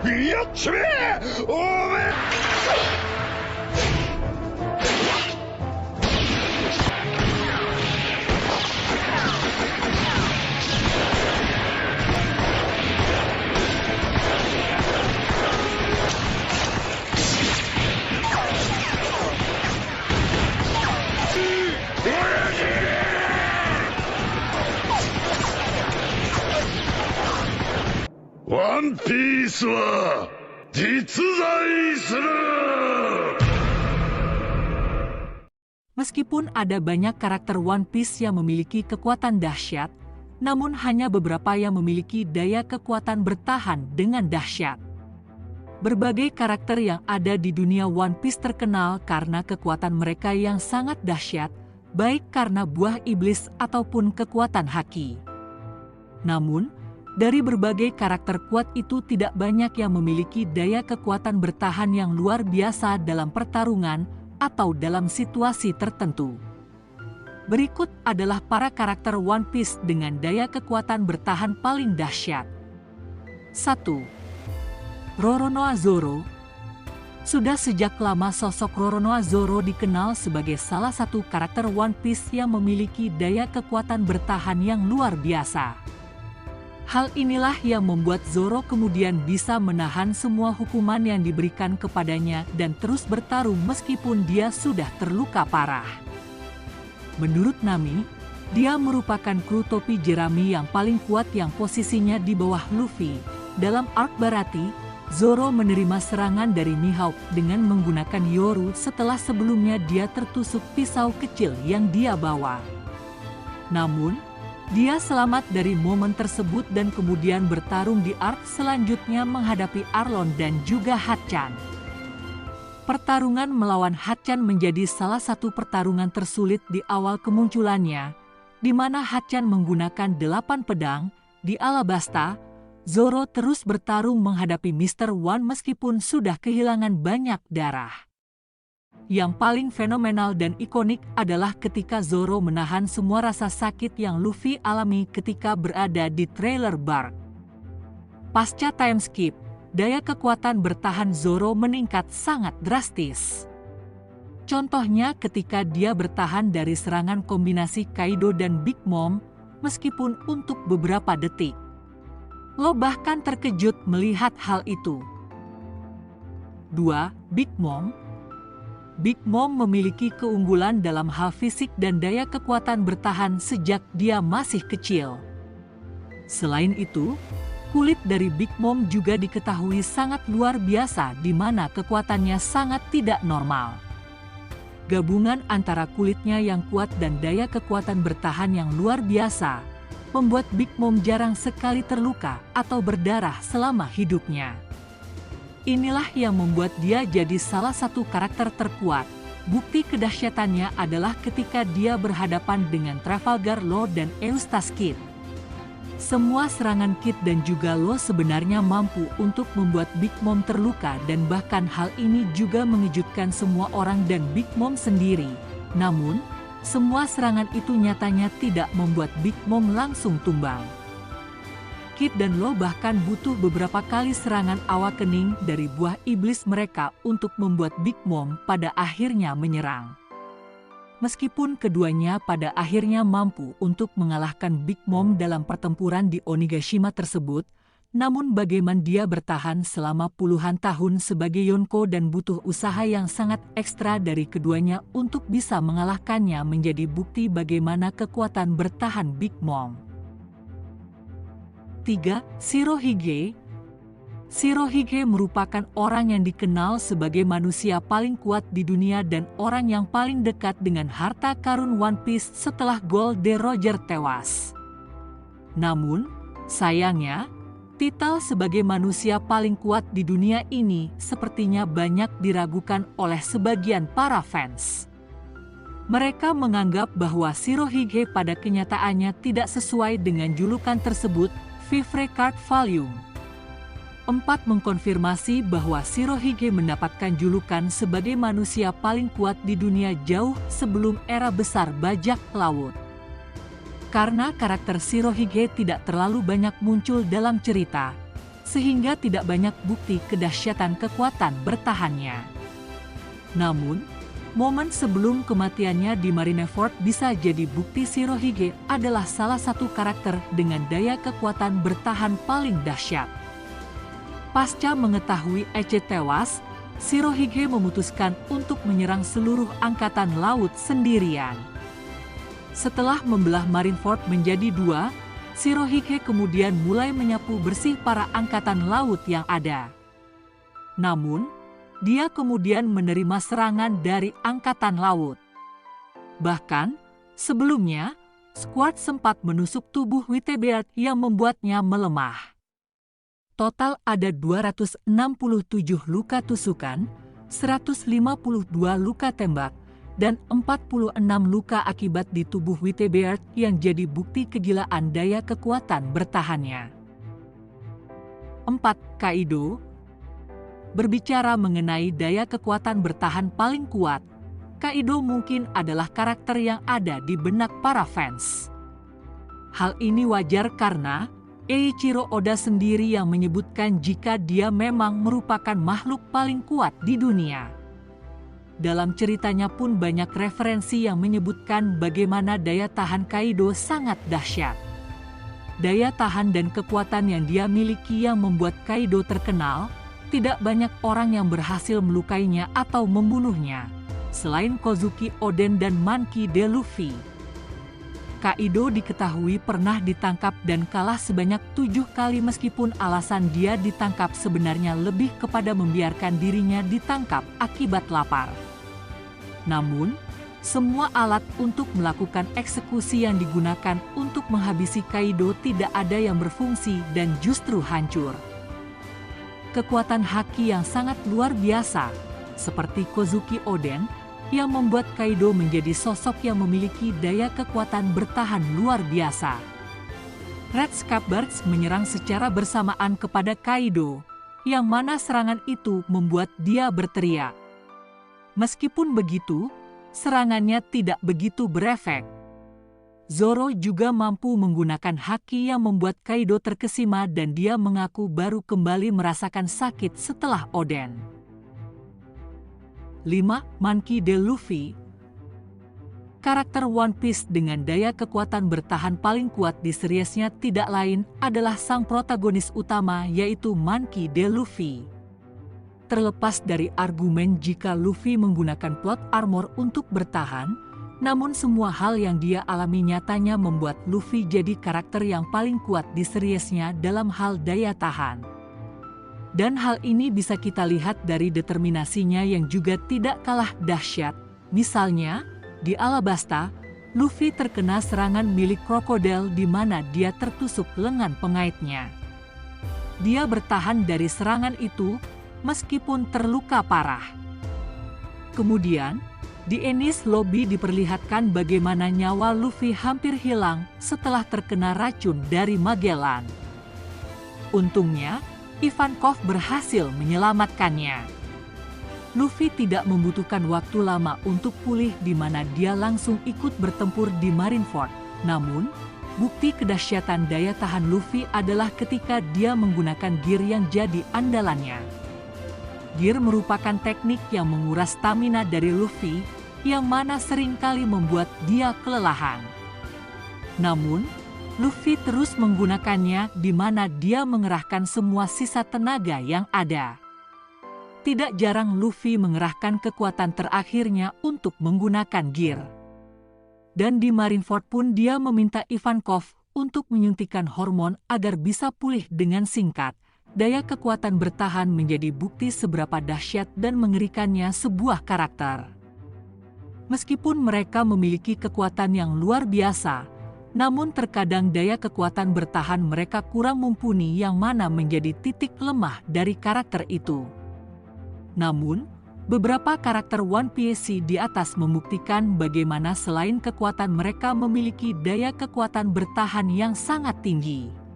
やっちめえおめワンピースは実在する. Meskipun ada banyak karakter One Piece yang memiliki kekuatan dahsyat, namun hanya beberapa yang memiliki daya kekuatan bertahan dengan dahsyat. Berbagai karakter yang ada di dunia One Piece terkenal karena kekuatan mereka yang sangat dahsyat, baik karena buah iblis ataupun kekuatan haki. Namun, dari berbagai karakter kuat itu tidak banyak yang memiliki daya kekuatan bertahan yang luar biasa dalam pertarungan atau dalam situasi tertentu. Berikut adalah para karakter One Piece dengan daya kekuatan bertahan paling dahsyat. 1. Roronoa Zoro. Sudah sejak lama sosok Roronoa Zoro dikenal sebagai salah satu karakter One Piece yang memiliki daya kekuatan bertahan yang luar biasa. Hal inilah yang membuat Zoro kemudian bisa menahan semua hukuman yang diberikan kepadanya dan terus bertarung meskipun dia sudah terluka parah. Menurut Nami, dia merupakan kru topi jerami yang paling kuat yang posisinya di bawah Luffy. Dalam arc Barati, Zoro menerima serangan dari Mihawk dengan menggunakan Yoru setelah sebelumnya dia tertusuk pisau kecil yang dia bawa. Namun, dia selamat dari momen tersebut dan kemudian bertarung di arc selanjutnya menghadapi Arlong dan juga Hatchan. Pertarungan melawan Hatchan menjadi salah satu pertarungan tersulit di awal kemunculannya, di mana Hatchan menggunakan 8 pedang. Di Alabasta, Zoro terus bertarung menghadapi Mr. One meskipun sudah kehilangan banyak darah. Yang paling fenomenal dan ikonik adalah ketika Zoro menahan semua rasa sakit yang Luffy alami ketika berada di Trailer Bark. Pasca time skip, daya kekuatan bertahan Zoro meningkat sangat drastis. Contohnya ketika dia bertahan dari serangan kombinasi Kaido dan Big Mom, meskipun untuk beberapa detik. Lo bahkan terkejut melihat hal itu. 2. Big Mom. Big Mom memiliki keunggulan dalam hal fisik dan daya kekuatan bertahan sejak dia masih kecil. Selain itu, kulit dari Big Mom juga diketahui sangat luar biasa di mana kekuatannya sangat tidak normal. Gabungan antara kulitnya yang kuat dan daya kekuatan bertahan yang luar biasa, membuat Big Mom jarang sekali terluka atau berdarah selama hidupnya. Inilah yang membuat dia jadi salah satu karakter terkuat. Bukti kedahsyatannya adalah ketika dia berhadapan dengan Trafalgar Law dan Eustace Kid. Semua serangan Kid dan juga Law sebenarnya mampu untuk membuat Big Mom terluka dan bahkan hal ini juga mengejutkan semua orang dan Big Mom sendiri. Namun, semua serangan itu nyatanya tidak membuat Big Mom langsung tumbang. Kid dan Law bahkan butuh beberapa kali serangan awakening dari buah iblis mereka untuk membuat Big Mom pada akhirnya menyerang. Meskipun keduanya pada akhirnya mampu untuk mengalahkan Big Mom dalam pertempuran di Onigashima tersebut, namun bagaimana dia bertahan selama puluhan tahun sebagai Yonko dan butuh usaha yang sangat ekstra dari keduanya untuk bisa mengalahkannya menjadi bukti bagaimana kekuatan bertahan Big Mom. 3. Shirohige. Shirohige merupakan orang yang dikenal sebagai manusia paling kuat di dunia dan orang yang paling dekat dengan harta karun One Piece setelah Gold Roger tewas. Namun, sayangnya, titel sebagai manusia paling kuat di dunia ini sepertinya banyak diragukan oleh sebagian para fans. Mereka menganggap bahwa Shirohige pada kenyataannya tidak sesuai dengan julukan tersebut. Vivre Card Volume 4 mengkonfirmasi bahwa Shirohige mendapatkan julukan sebagai manusia paling kuat di dunia jauh sebelum era besar bajak laut. Karena karakter Shirohige tidak terlalu banyak muncul dalam cerita, sehingga tidak banyak bukti kedahsyatan kekuatan bertahannya. Namun, momen sebelum kematiannya di Marineford bisa jadi bukti Shirohige adalah salah satu karakter dengan daya kekuatan bertahan paling dahsyat. Pasca mengetahui Ece tewas, Shirohige memutuskan untuk menyerang seluruh angkatan laut sendirian. Setelah membelah Marineford menjadi dua, Shirohige kemudian mulai menyapu bersih para angkatan laut yang ada. Namun, dia kemudian menerima serangan dari angkatan laut. Bahkan, sebelumnya, Squad sempat menusuk tubuh Wittebeard yang membuatnya melemah. Total ada 267 luka tusukan, 152 luka tembak, dan 46 luka akibat di tubuh Wittebeard yang jadi bukti kegilaan daya kekuatan bertahannya. 4. Kaido. Berbicara mengenai daya kekuatan bertahan paling kuat, Kaido mungkin adalah karakter yang ada di benak para fans. Hal ini wajar karena Eiichiro Oda sendiri yang menyebutkan jika dia memang merupakan makhluk paling kuat di dunia. Dalam ceritanya pun banyak referensi yang menyebutkan bagaimana daya tahan Kaido sangat dahsyat. Daya tahan dan kekuatan yang dia miliki yang membuat Kaido terkenal, tidak banyak orang yang berhasil melukainya atau membunuhnya, selain Kozuki Oden dan Monkey D. Luffy. Kaido diketahui pernah ditangkap dan kalah sebanyak 7 kali meskipun alasan dia ditangkap sebenarnya lebih kepada membiarkan dirinya ditangkap akibat lapar. Namun, semua alat untuk melakukan eksekusi yang digunakan untuk menghabisi Kaido tidak ada yang berfungsi dan justru hancur. Kekuatan haki yang sangat luar biasa, seperti Kozuki Oden, yang membuat Kaido menjadi sosok yang memiliki daya kekuatan bertahan luar biasa. Red Scabbers menyerang secara bersamaan kepada Kaido, yang mana serangan itu membuat dia berteriak. Meskipun begitu, serangannya tidak begitu berefek. Zoro juga mampu menggunakan haki yang membuat Kaido terkesima dan dia mengaku baru kembali merasakan sakit setelah Oden. 5. Monkey D. Luffy. Karakter One Piece dengan daya kekuatan bertahan paling kuat di seriesnya tidak lain adalah sang protagonis utama yaitu Monkey D. Luffy. Terlepas dari argumen jika Luffy menggunakan plot armor untuk bertahan, namun semua hal yang dia alami nyatanya membuat Luffy jadi karakter yang paling kuat di seriesnya dalam hal daya tahan. Dan hal ini bisa kita lihat dari determinasinya yang juga tidak kalah dahsyat. Misalnya, di Alabasta, Luffy terkena serangan milik krokodil di mana dia tertusuk lengan pengaitnya. Dia bertahan dari serangan itu meskipun terluka parah. Kemudian, di Enies Lobby diperlihatkan bagaimana nyawa Luffy hampir hilang setelah terkena racun dari Magellan. Untungnya, Ivankov berhasil menyelamatkannya. Luffy tidak membutuhkan waktu lama untuk pulih di mana dia langsung ikut bertempur di Marineford. Namun, bukti kedahsyatan daya tahan Luffy adalah ketika dia menggunakan gear yang jadi andalannya. Gear merupakan teknik yang menguras stamina dari Luffy, yang mana seringkali membuat dia kelelahan. Namun, Luffy terus menggunakannya di mana dia mengerahkan semua sisa tenaga yang ada. Tidak jarang Luffy mengerahkan kekuatan terakhirnya untuk menggunakan gear. Dan di Marineford pun dia meminta Ivankov untuk menyuntikkan hormon agar bisa pulih dengan singkat. Daya kekuatan bertahan menjadi bukti seberapa dahsyat dan mengerikannya sebuah karakter. Meskipun mereka memiliki kekuatan yang luar biasa, namun terkadang daya kekuatan bertahan mereka kurang mumpuni yang mana menjadi titik lemah dari karakter itu. Namun, beberapa karakter One Piece di atas membuktikan bagaimana selain kekuatan mereka memiliki daya kekuatan bertahan yang sangat tinggi.